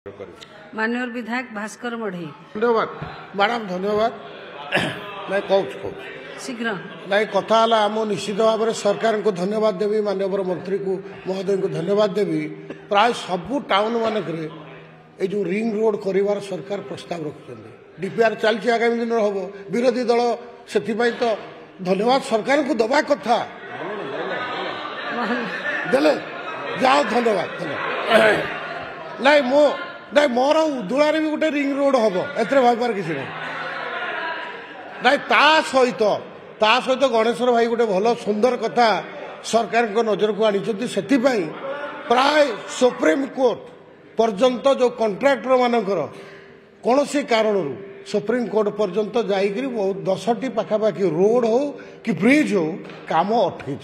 माननीय विधायक भास्कर मढ़ी। धन्यवाद मैडम धन्यवाद मैं कौच शीघ्र नहीं कथा आम निश्चित भाव में सरकार को धन्यवाद देवी माननीय मंत्री को महोदय को धन्यवाद देवी प्राय सबू टाउन मानक जो रिंग रोड कर सरकार प्रस्ताव रखुच्च डीपीआर चलती आगामी दिन हम विरोधी दल से तो धन्यवाद सरकार को दबा कथा देले जाओ धन्यवाद नहीं मो नहीं मोर उदुला भी गोटे रिंग रोड हम एथरे भाबार किसी नहीं सहित गणेश्वर भाई गोटे भल सुंदर कथा सरकार नजर को आनी प्राय सुप्रीम कोर्ट पर्यंत जो कंट्राक्टर मानकर कौन सी कारण सुप्रीम कोर्ट पर्यंत जाइकरी बहुत 10टी पाखापाखि रोड हो कि ब्रिज हो काम अटकी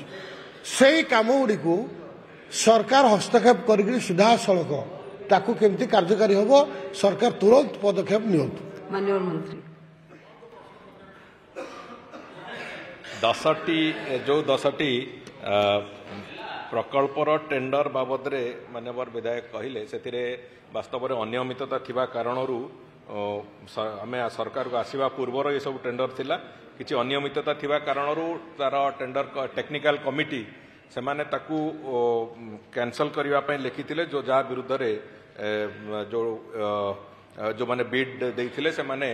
से काम गुड़ी को सरकार हस्तक्षेप कर सीधा सड़क ताकू केमती कार्यकारी हम सरकार तुरंत पदक्षेप नियंतु। माननीय मंत्री 10टी प्रकल्पर टेंडर बाबद माननीय विधायक कहले से वास्तव में अनियमितता थिबा कारणरू आम सरकार को आसवा पूर्वर ये सब टेंडर थिला किछि अनियमितता थिबा कारणरू तार टेंडर टेक्निकल कमिटी से माने ताकू कैंसल करबा पय लिखिथिले जो जा विरुद्ध रे जो माने बिड देइथिले से माने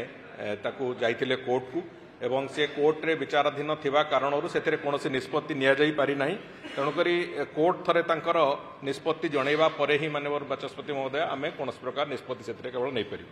ताकू जाइथिले कोर्ट को एवं से कोर्ट रे विचाराधीन थिबा कारणरू सेथिरे कोनोसी निष्पत्ति निया जाई पारि नाही तेणुकरी कोर्ट थरे तांकर निष्पत्ति जणैबा परे ही माननीय बाचस्पति महोदय आमे कोनोसी प्रकार निष्पत्ति सेथिरे केवल नै पारि।